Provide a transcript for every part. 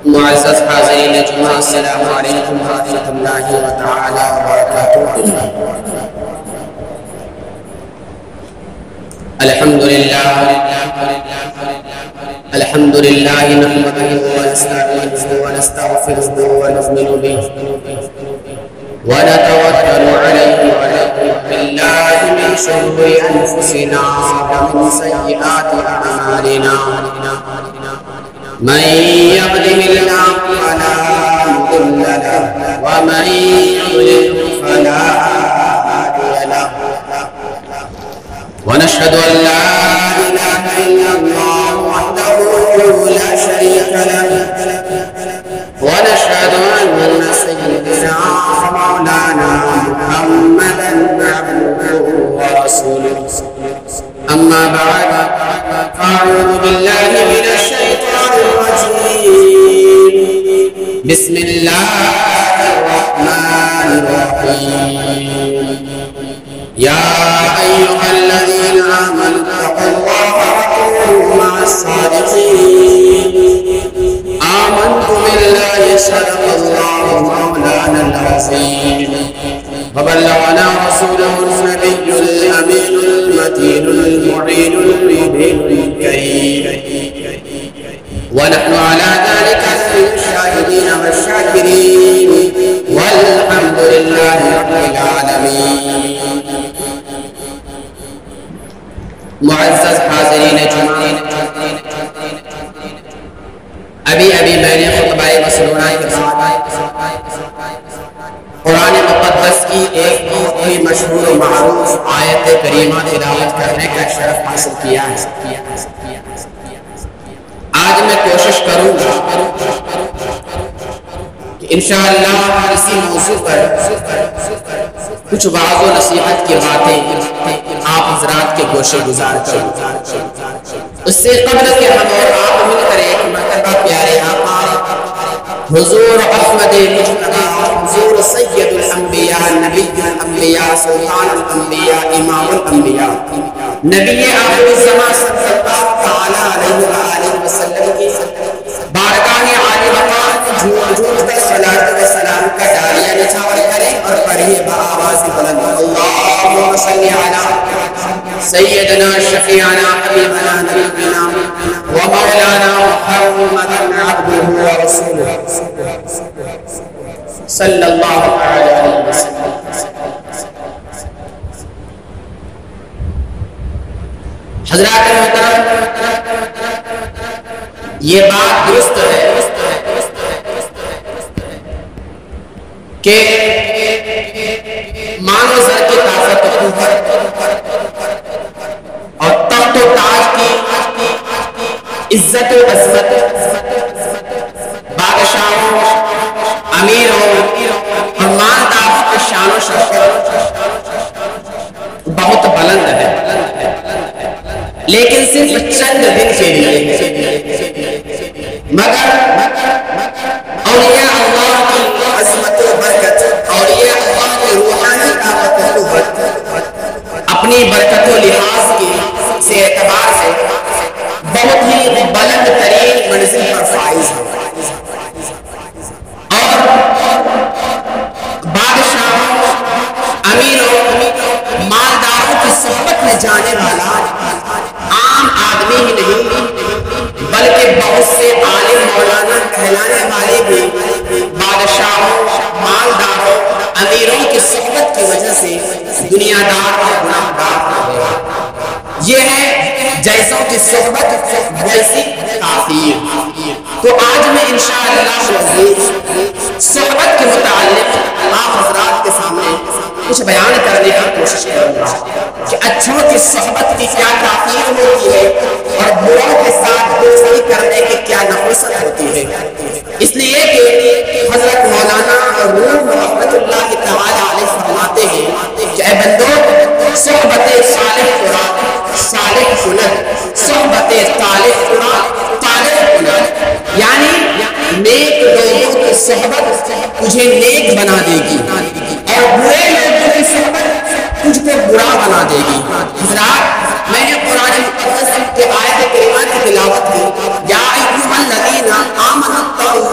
معزز حاضرین جمعہ، السلام علیکم ورحمۃ اللہ تعالی وبرکاتہ۔ الحمدللہ نحمده ونستعینه ونستغفره ونؤمن به ونتوکل علیہ ونعوذ باللہ من شرور انفسنا ومن سیئات اعمالنا، من يهده الله فلا مضل له ومن يضلل فلا هادي له، ونشهد أن لا إله إلا الله وحده لا شريك له، ونشهد أن سيدنا ومولانا محمدا عبده ورسوله، أما بعد فأعوذ بالله من الشيطان الرجيم، بسم الله الرحمن الرحيم، يا أيها الذين آمنوا اتقوا الله وكونوا مع الصادقين، آمنت بالله صدق الله مولانا العظيم، وبلغنا رسوله النبي الأمين المتين المعين المبين الكريم، ونحن على ذلك من الشاهدين والشاكرين، والحمد لله رب العالمين۔ معزز حاضرین جمعہ، ابھی میں نے خطبہ مسنونہ کے بعد قرآن مقدس کی ایک بہت ہی مشہور و معروف آیت کریمہ تلاوت کرنے کا شرف حاصل کیا ہے۔ آج میں کوشش کروں گا کہ انشاءاللہ اسی موضوع پر کچھ وعظ و نصیحت کی باتیں آپ حضرات کے گوشے گزار کریں۔ اس سے قبل کہ ہم اور آپ مل کر ایک مرتبہ پیارے آقا حضور احمد مجتبی، حضور سید الانبیاء، نبی الانبیاء، سلطان الانبیاء، امام الانبیاء، نبی آخر الزمان صلی اللہ علیہ وآلہ وسلم کی بارگاہ عالی مقام جھوٹ پر صلاۃ و سلام کا ڈالیہ نچھاور کریں اور پڑھیے بآواز بلند، اللہم صلی علی سیدنا شفیعنا حبیبنا نبینا ومولانا محمد عبدہ ورسولہ صلی اللہ علیہ وسلم۔ حضرات محترم، یہ بات درست ہے کہ مان و زر کی طاقت و قوت اور تخت و تاج کی عزت و عظمت بادشاہوں، امیروں اور مالداروں کی شان و شوکت بہت بلند ہے، لیکن صرف چند دن کے لیے، مگر اولیاء اللہ کی عظمت و برکت، اولیاء اللہ کی روحانی طاقت و قوت اپنی برکت و لحاظ سے اعتبار سے بہت ہی بلند ترین منزل پر فائز ہے، اور بادشاہوں، امیروں، مالداروں کی صحبت میں جانے والا عام آدمی ہی نہیں بلکہ بہت سے عالم مولانا کہلانے والے بھی بادشاہوں، مالداروں، امیروں کی صحبت کی وجہ سے دنیا دار اور گناہگار ہو گئے۔ یہ ہے جیسوں کی صحبت ویسی تاثیر۔ تو آج میں انشاءاللہ صحبت کے متعلق آپ حضرات کے سامنے کچھ بیان کرنے کی کوشش کروں گا کہ اچھوں کی صحبت کی کیا تاثیر ہوتی ہے اور بروں کے ساتھ دوستی کرنے کی کیا نفست ہوتی ہے۔ اس لیے کہ حضرت مولانا روم رحمۃ اللہ تعالی علیہ فرماتے ہیں کہ اے بندو، صحبت صالح قرآن صالح کنت، صحبت طالح قرآن طالح کنت، یعنی نیک لوگوں کی صحبت تجھے نیک بنا دے گی اور برے لوگوں کی صحبت تجھ کو برا بنا دے گی۔ حضرات، میں نے قرآن مقدس کے آیت کریمہ کی تلاوت کی، یا ایھا الذین آمنوا اتقوا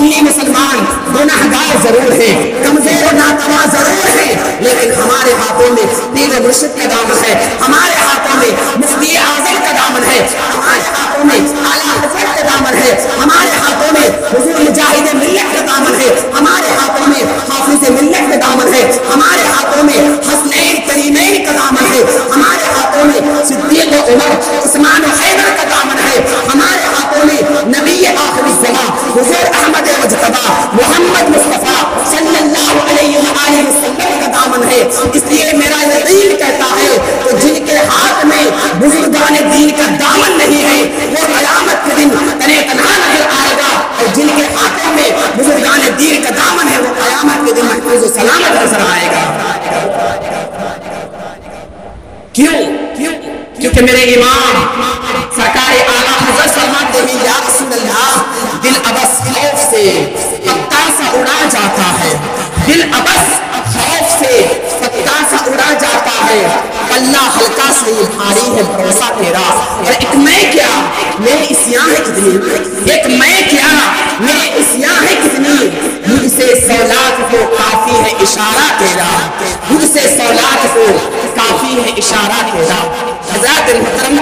سنی مسلمان گناہگار ضرور ہیں، کمزور و ناتواں ضرور ہیں، لیکن ہمارے ہاتھوں میں پیر و مرشد کا دامن ہے، ہمارے ہاتھوں میں مفتی اعظم کا دامن ہے، ہمارے ہاتھوں میں اعلیٰ حضرت کا دامن ہے، ہمارے ہاتھوں میں حضور مجاہد ملت کا دامن ہے، ہمارے ہاتھوں میں حافظ ملت کا دامن ہے، ہمارے ہاتھوں میں حسنین کریمین کا دامن ہے، ہمارے ہاتھوں میں صدیق و عمر عثمان و حیدر کا دامن ہے، ہمارے ہاتھوں میں نبی آخر الزمان حضور احمد مجتبی محمد مصطفیٰ صلی اللہ علیہ وآلہ وسلم کا دامن ہے۔ اس لیے میرا یقین کہتا ہے کہ جن کے ہاتھ میں بزرگان دین کا دامن نہیں ہے وہ قیامت کے دن تنہا تنہا نظر آئے گا، اور جن کے ہاتھوں میں بزرگان دین کا دامن ہے وہ قیامت کے دن محفوظ و سلامت نظر آئے گا۔ کیونکہ میرے امام سرکار اعلیٰ حضرت فرماتے ہیں یا رسول اللہ دل ابس خوف سے پتا سا اڑا جاتا ہے، دل ابس خوف سے پتا سا اڑا جاتا ہے، اللہ ہلکا سے یہ بھاری ہے بھروسہ تیرا، اور ایک میں کیا میری اسیاں ہے کتنی، ایک میں کیا میری اسیاں ہے کتنی، مجھ سے 100 لاکھ کو کافی ہے اشارہ تیرا، مجھ سے 100 لاکھ کو کافی ہے اشارہ تیرا۔ حضرات محترم،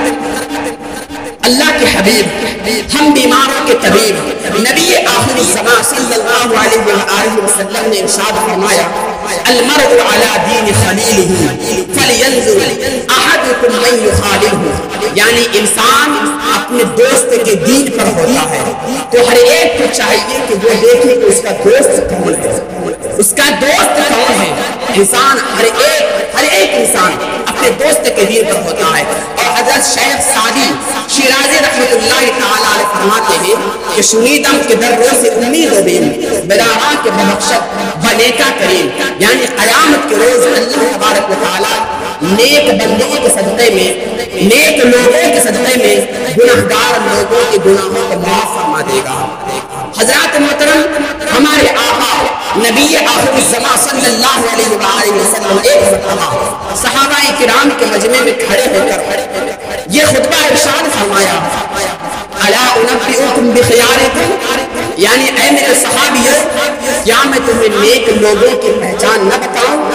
اللہ کے حبیب، ہم بیماروں کے طبیب نبی آخر الزمان صلی اللہ علیہ وآلہ وسلم نے ارشاد فرمایا المرء علی دین خلیلہ فلینظر احدکم من یخاللہ، یعنی انسان اپنے دوست کے دین پر ہوتا ہے تو ہر ایک کو چاہیے کہ وہ دیکھے کہ اس کا دوست کون ہے، اس کا دوست کون ہے۔ انسان ہر ایک انسان اپنے دوست کے دین پر ہوتا ہے، اور حضرت شیخ سعدی شیرازی رحمۃ اللہ تعالی علیہ فرماتے ہیں کہ شنیدم کے در روز امید و بیم بدارا کے ببخشت بنیکا کریم، یعنی قیامت کے روز اللہ تبارک و تعالی نیک بندوں کے صدقے میں، نیک لوگوں کے صدقے میں گناہگار لوگوں کے گناہوں کو معاف فرما دے گا۔ حضرات محترم، ہمارے آقا نبی آخر الزمان صلی اللہ علیہ وآلہ وسلم ایک مرتبہ صحابہ کرام کے مجمع میں کھڑے ہو کر یہ خطبہ ارشاد فرمایا الا انبئکم بخیارکم، یعنی اے میرے صحابیوں کیا میں تمہیں نیک لوگوں کی پہچان نہ بتاؤں،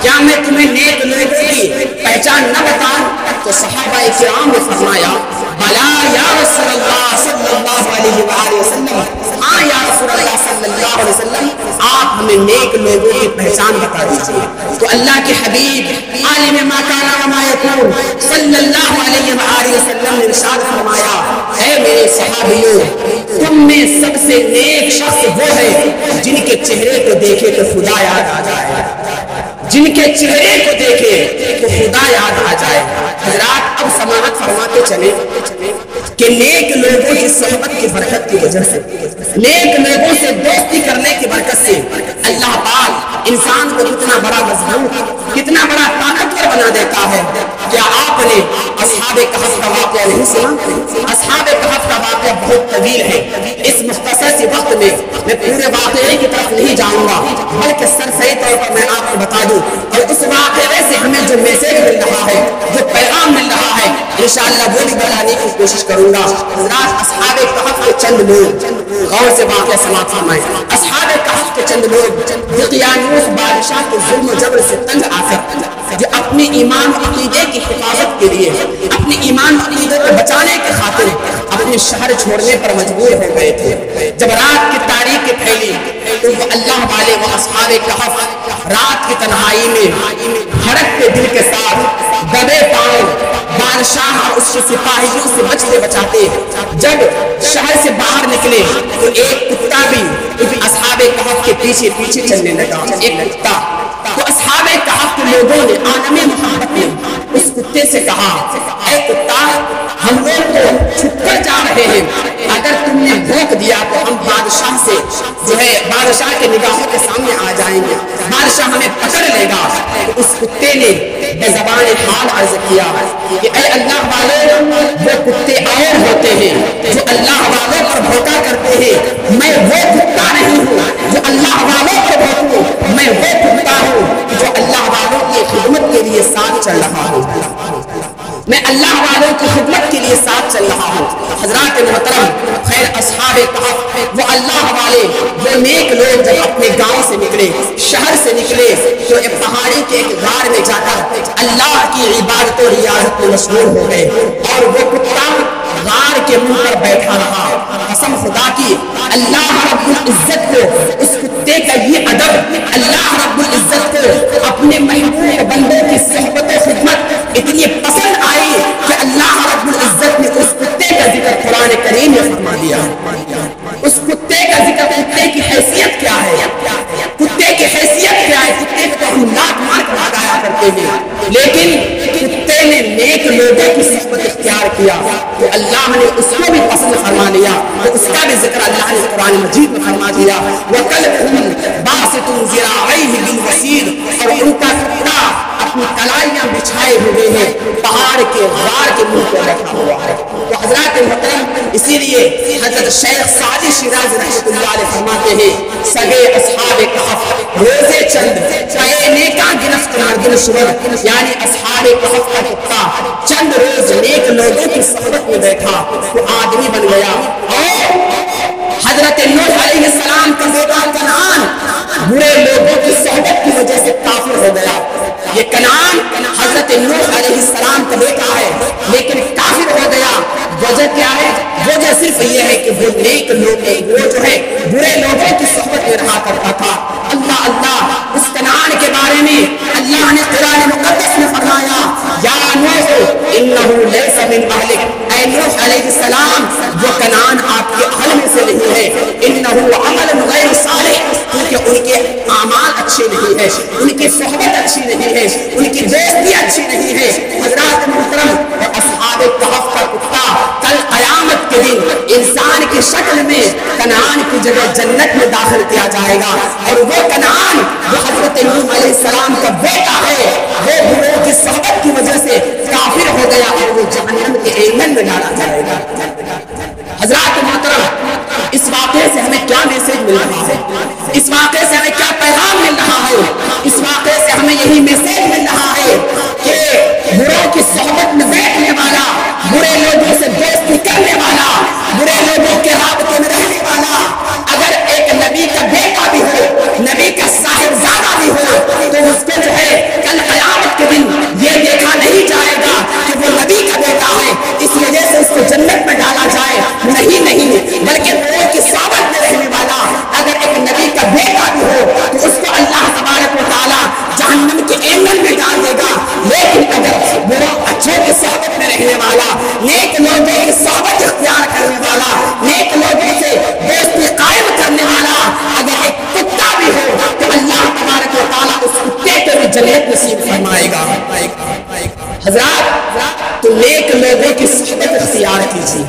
کیا میں تمہیں نیک لوگوں کی پہچان نہ بتاؤں؟ تو صحابہ کرام نے فرمایا بلا یا رسول اللہ صلی اللہ علیہ وآلہ وسلم، ہاں یا رسول اللہ صلی اللہ علیہ وسلم آپ ہمیں نیک لوگوں کی پہچان بتا دیجیے۔ تو اللہ کے حبیب عالم ما کان و ما یکون صلی اللہ علیہ وآلہ وسلم نے ارشاد فرمایا اے میرے صحابیوں تم میں سب سے نیک شخص وہ ہے جن کے چہرے کو دیکھے تو خدا یاد آ جائے، جن کے چہرے کو دیکھے تو خدا یاد آ جائے۔ حضرات اب سماعت فرماتے چلے کہ نیک لوگوں کی صحبت کی برکت کی وجہ سے، نیک لوگوں سے دوستی کرنے کی برکت سے اللہ پاک انسان کو کتنا بڑا مضبوط، کتنا بڑا طاقتور بنا دیتا ہے۔ کیا آپ نے اصحاب کہف کا واقعہ نہیں سنا؟ اصحاب کہف کا واقعہ بہت طویل ہے، اس مختصر سی وقت میں پورے واقعے کی طرف نہیں جاؤں گا، بلکہ سرسری طور پر میں آپ کو بتا دوں، اور اس واقعے سے ہمیں جو میسیج مل رہا ہے، جو پیغام مل رہا ہے، انشاءاللہ وہ بھی بتانے کی کوشش کروں گا۔ حضرات اصحاب کہف کے چند لوگ، غور سے واقعہ سماعت فرمائیں، اصحاب کہف کے چند لوگ دقیانوس بادشاہ کے ظلم و جبر سے تنگ آ کر جو اپنے ایمان و عقیدے کی حفاظت کے لیے، اپنے ایمان و عقیدے کو بچانے کے خاطر اپنے شہر چھوڑنے پر مجبور ہو گئے تھے۔ جب رات کی تاریکی پھیلی تو وہ اللہ والے وہ اصحاب کہف رات کی تنہائی میں دھڑکتے دل کے ساتھ دبے پاؤں بادشاہ اور اس کے سپاہیوں سے بچتے بچاتے جب شہر سے باہر نکلے تو ایک کتا بھی اصحاب کہف کے پیچھے پیچھے چلنے لگا، ایک کتا۔ تو اصحاب کہف کے لوگوں نے عالم محبت میں اس کتے سے کہا اے کتا ہم لوگ تو چھپ کر جا رہے ہیں، اگر تم نے بھونک دیا تو ہم بادشاہ سے جو ہے بادشاہ کے نگاہوں کے سامنے آ جائیں گے، بادشاہ ہمیں پکڑ لے گا۔ تو اس کتے نے بے زبان حال عرض کیا کہ اے اللہ والے وہ کتے اور ہوتے ہیں جو اللہ والوں پر بھونکا کرتے ہیں، میں وہ کتا نہیں ہوں جو اللہ والوں پر بھونکوں، میں وہ کتا ہوں جو اللہ والوں کی خدمت کے لیے ساتھ چل رہا ہوں، میں اللہ والوں کی خدمت کے لیے ساتھ چل رہا ہوں۔ حضرات محترم، خیر اصحاب اصحاب کہف وہ اللہ والے وہ نیک لوگ جب اپنے گاؤں سے نکلے شہر سے نکلے تو ایک پہاڑی کے ایک غار میں جا کر اللہ کی عبادت و ریاضت میں مشغول ہو گئے اور وہ کتا غار کے منہ پر بیٹھا رہا. قسم خدا کی اللہ رب العزت کو اس کتے کا یہ ادب اللہ رب العزت کو اپنے محبوب بندوں کی صحبت و خدمت اتنی پسند آئی کہ اللہ رب العزت نے اس کتے کا ذکر قرآن کریم میں فرما دیا. اس کتے کا ذکر کتے کی حیثیت کیا ہے کتے کی حیثیت کیا ہے کتے کو تو ہم لاکھ مار کر بھگایا کرتے ہیں لیکن کتے نے نیک لوگوں کی صحبت اختیار کیا تو اللہ نے اس کو بھی پسند فرما لیا تو اس کا بھی ذکر اللہ نے قرآن مجید میں فرما دیا. وَكَلْبُهُمْ بَاسِطٌ ذِرَاعَيْهِ بِالْوَسِيدِ اور ان کا کتا اپنی کلائیاں بچھائے ہوئے ہیں پہاڑ کے غار کے منہ پر بیٹھا ہوا ہے. تو حضرات محترم اسی لیے حضرت شیخ سعدی شیرازی رحمۃ اللہ علیہ فرماتے ہیں سگے اصحاب کہف روزے چند پے نیکاں گرفت مردن صبح یعنی اصحاب کہف کا کتا چند روز نیک لوگوں کی صحبت میں بیٹھا تو آدمی بن گیا. اور حضرت نوح علیہ السلام کا بیٹا کنعان برے لوگوں کی صحبت کی وجہ سے کافر ہو گیا. یہ کنعان حضرت نوح علیہ السلام کا بیٹا ہے لیکن کافر ہو گیا. وجہ کیا ہے وجہ صرف یہ ہے کہ وہ نیک لوگ وہ جو ہے برے لوگوں کی صحبت میں رہا کرتا تھا. اللہ اللہ اس کنعان کے بارے میں اللہ نے قرآن مقدس میں فرمایا یا نوح انہ لیس من اہلک اے نوح علیہ السلام وہ کنعان آپ کے اہل میں سے نہیں ہے. انہ عمل غیر صالح کیونکہ ان کے اعمال اچھے نہیں ہیں ان کی صحبت اچھی نہیں ہے ان کی دوستی اچھی نہیں ہے. حضرات محترم اصحاب کہف کا کتا کل قیامت کے دن انسان کی شکل میں کنعان کی جگہ جنت میں داخل کیا جائے گا اور وہ کنعان جو حضرت نوح علیہ السلام کا بیٹا ہے وہ بروں کی صحبت کی وجہ سے کافر ہو گیا اور وہ جہنم کے ایندھن میں ڈالا جائے گا. حضرات محترم اس واقعے سے ہمیں کیا میسج مل رہا ہے اس واقعے سے ہمیں کیا پیغام مل رہا ہے اس واقعے سے ہمیں یہی میسج مل رہا ہے کہ بروں کی صحبت میں بیٹھنے والا برے لوگوں سے دوستی کرنے والا برے لوگوں کے رابطے میں رہنے والا اگر ایک نبی کا بیٹا بھی ہو نبی کا صاحبزادہ بھی ہو تو اس کو جو ہے کل قیامت کے دن یہ دیکھا نہیں جائے گا کہ وہ نبی کا بیٹا ہے اس وجہ سے اس کو جنت میں ڈالا جائے نہیں بلکہ بروں کی صحبت میں رہنے والا اگر ایک نبی کا بیٹا بھی ہو تو اس کو اللہ تبارک و تعالیٰ جہنم کے ایندھن میں ڈال دے گا. لیکن اگر بروں اچھوں کی صحبت میں رہنے والا نیک لوگوں کی صحبت اختیار کرنے والا نیک لوگوں سے دوستی قائم کرنے والا اگر ایک کتا بھی ہو تو اللہ تبارک و تعالیٰ اس کتے کو بھی جنت نصیب فرمائے گا. حضرات تو نیک لوگوں کی صحبت اختیار کیجیے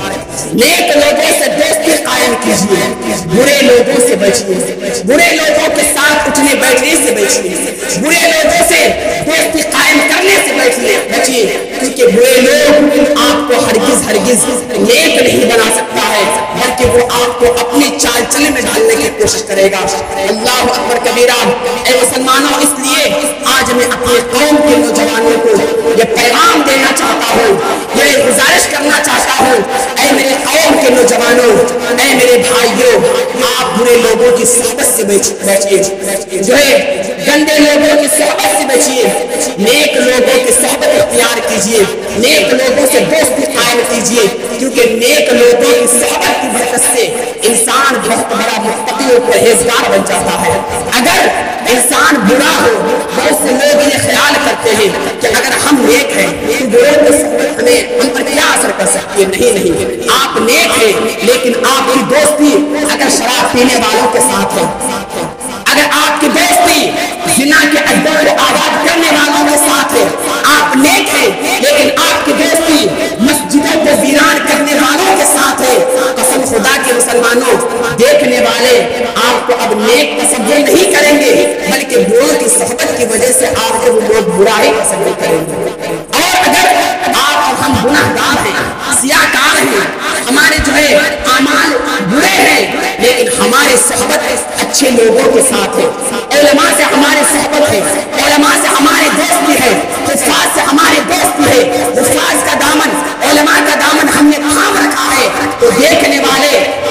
نیک لوگوں سے دوستی قائم کیجیے برے لوگوں سے بچیے برے لوگوں کے ساتھ اٹھنے بیٹھنے سے بچیے برے لوگوں سے دوستی قائم کرنے سے بچیے کیونکہ برے لوگ آپ کو ہرگز نیک نہیں بنا سکتا ہے بلکہ وہ آپ کو اپنی چال چلنے میں ڈالنے کی کوشش کرے گا. اللہ اکبر کبیرہ. اے مسلمانوں اس لیے آج میں اپنے قوم کے نوجوانوں کو یہ پیغام دینا چاہتا ہوں یہ گزارش کرنا چاہتا ہوں اے میرے قوم کے نوجوانوں اے میرے بھائیوں آپ برے لوگوں کی صحبت سے بچیے جو ہے گندے لوگوں کی صحبت سے بچیے نیک لوگوں کی صحبت اختیار کیجیے نیک لوگوں سے دوستی قائم کیجیے کیونکہ نیک لوگوں کی صحبت کی برکت سے انسان بہت بڑا متقی اور پرہیزگار بن جاتا ہے. اگر انسان برا ہو بہت سے لوگ یہ خیال کرتے ہیں کہ اگر ہم نیک ہیں تو بروں کی صحبت ہم پر کیا اثر کر سکتی ہے. نہیں آپ نیک ہیں لیکن آپ کی دوستی اگر شراب پینے والوں کے ساتھ ہے اگر آپ کی دوستی زنا کے اڈوں کو آباد کرنے والوں کے ساتھ ہے آپ نیک ہیں لیکن آپ کی دوستی مسجدوں کو ویران کرنے والوں کے ساتھ ہے قسم خدا کے مسلمانوں دیکھنے والے آپ کو اب نیک تصور نہیں کریں گے بلکہ بروں کی صحبت کی وجہ سے آپ کو وہ لوگ برا ہی تصور کریں گے. اور اگر آپ اور ہم گناہ گار ہیں سیاہ کار ہیں ہمارے جو ہے اعمال برے ہیں لیکن ہماری صحبت اچھے لوگوں کے ساتھ ہے علماء سے ہماری صحبت ہے علماء سے ہماری دوستی ہے حفاظ سے ہماری دوستی ہے حفاظ کا دامن علماء کا دامن ہم نے تھام رکھا ہے تو دیکھنے والے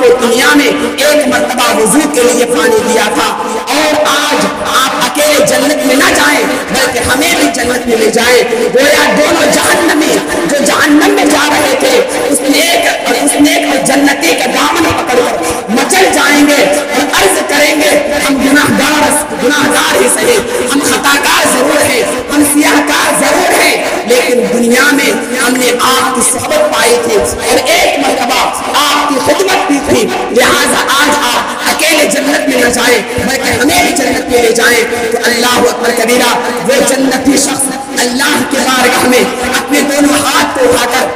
کو دنیا میں ایک مرتبہ وضو کے لیے پانی دیا تھا، اور آج آپ اکیلے جنت میں نہ جائیں بلکہ ہمیں بھی جنت میں لے جائیں۔ گویا دونوں جہنمی جو جہنم میں جا رہے تھے، اس نیک اور جنتی کا دامن پکڑ کر مچل جائیں گے اور عرض کریں گے ہم گناہگار ہی صحیح، ہم خطاکار ضرور ہیں، ہم سیاہ کار ضرور ہیں، لیکن دنیا میں ہم نے آپ کی صحبت پائی تھی اور ایک مرتبہ آپ کی خدمت بھی تھی، لہٰذا آج آپ اکیلے جنت میں نہ جائیں بلکہ ہمیں بھی جنت میں لے جائیں۔ تو اللہ اکبر کبیرہ، وہ جنتی شخص اللہ کے بارگاہ میں اپنے دونوں ہاتھ کو اٹھا کر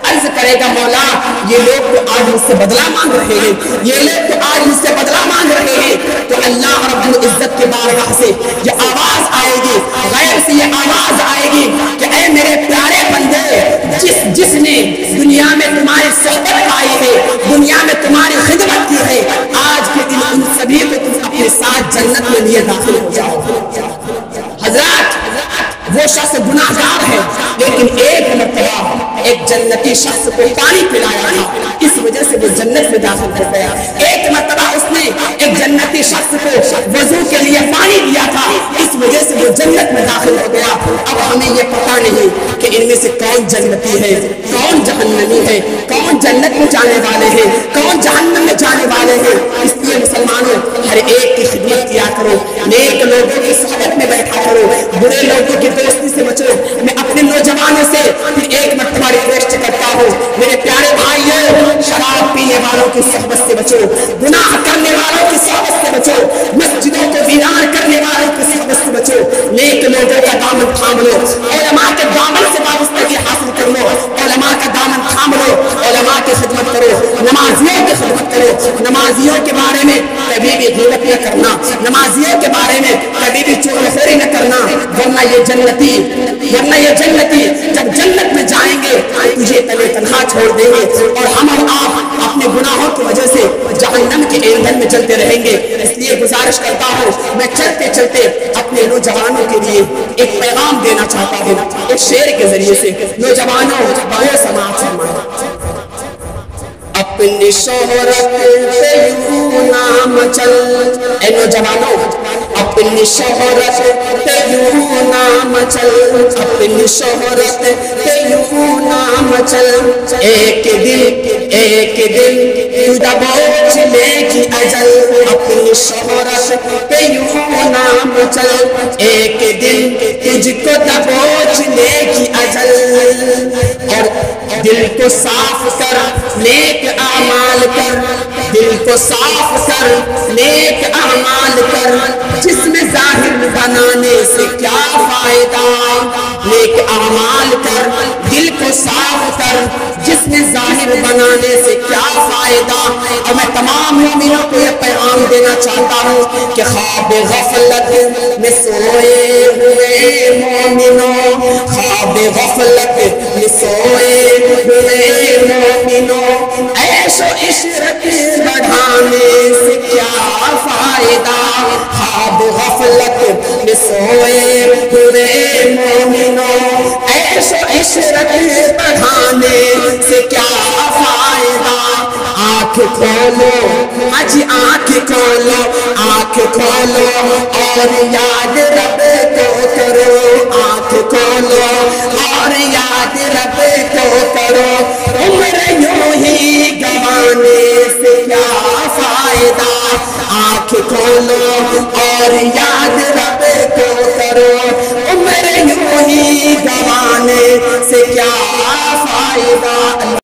عرض کرے گا مولا یہ لوگ تو آج مجھ سے بدلہ مانگ رہے ہیں، یہ لوگ تو آج مجھ سے بدلہ مانگ رہے ہیں۔ تو اللہ رب العزت کے بارگاہ سے یہ آواز آئے گی، غیر سے یہ آواز آئے گی کہ اے میرے پیارے بندے، جس نے دنیا میں تمہاری صحبت پائی ہے، دنیا میں تمہاری خدمت کی ہے، آج کے دن ان سبھی کو تم اپنے ساتھ جنت میں لیے داخل ہو جاؤ۔ حضرات، وہ شخص گناہگار ہے لیکن ایک مرتبہ ایک جنتی شخص کو پانی پلایا تھا، اس وجہ سے وہ جنت میں داخل ہو گیا۔ ایک مرتبہ اس نے ایک جنتی شخص کو وضو کے لیے پانی دیا تھا، اس وجہ سے وہ جنت میں داخل ہو گیا۔ اب ہمیں یہ پتہ نہیں کہ ان میں سے کون جنتی ہے، کون جہنمی ہے، کون جنت میں جانے والے ہیں، کون جہنم میں جانے والے ہیں۔ اس لیے مسلمانوں، ہر ایک کی خدمت کیا کرو، نیک لوگوں کی صحبت میں بیٹھا کرو، برے لوگوں کی دوستی سے بچو۔ میں اپنے نوجوانوں سے پھر ایک مرتبہ ریکویسٹ کرتا ہوں، میرے پیارے بھائیوں، شراب پینے والوں کی صحبت سے بچو، گناہ کرنے والوں کی صحبت سے بچو، مسجدوں کو ویران کرنے والوں کی صحبت سے بچو، نیک لوگوں کا دامن تھام لو، علماء کے دامن سے وابستگی حاصل کر لو، علماء کا دامن تھام لو، علماء کی خدمت کرو، نمازیوں کی خدمت کرو، نمازیوں کے بارے میں کبھی بھی غیبت نہ کرنا، نمازیوں کے بارے میں کبھی بھی چغلخوری نہ کرنا، ورنہ یہ جنتی جب جنت میں جائیں گے تجھے تنہا تنہا چھوڑ دیں گے، اور ہم اور آپ اپنے گناہوں کی وجہ سے جہنم کے ایندھن میں جلتے رہیں گے۔ اس لیے گزارش کرتا ہوں، میں چلتے چلتے اپنے نوجوانوں کے لیے ایک پیغام دینا چاہتا ہوں ایک شعر کے ذریعے سے۔ نوجوانوں، وہ سماعت فرمائیں۔ اپنی شہرت پہ یوں نام چل، اے نوجوانوں، اپنی شہرت پہ یوں نام چل، اپنی شہرت پہ یوں نام چل، ایک دن تجھے بوجھ لے گی اجل، اپنی شہرت پہ یوں نام چل، ایک دن تجھ کو دبوچ لے گی اجل، اور دل کو صاف کر نیک اعمال کر، دل کو صاف کر نیک اعمال کر، جسم ظاہر بنانے سے کیا فائدہ، نیک اعمال کر، دل کو صاف کر، جسم ظاہر بنانے سے کیا فائدہ۔ اور میں تمام مومنوں کو یہ پیغام دینا چاہتا ہوں کہ خواب غفلت میں سوئے ہوئے مومنوں، خواب غفلت میں سوئے ہوئے مومنوں، عیش و عشرت بڑھانے سے کیا فائدہ، خواب غفلت میں سوئے ہوئے مومنوں، عیش و عشرت بڑھانے سے کیا فائدہ۔ آنکھ کھولو، آج آنکھ کھولو، آنکھ کھولو اور یاد رب کو کرو، آنکھ کھولو اور یاد رب کو کرو، عمر یوں ہی گوانے سے کیا فائدہ، آنکھ کھولو اور یاد رب کو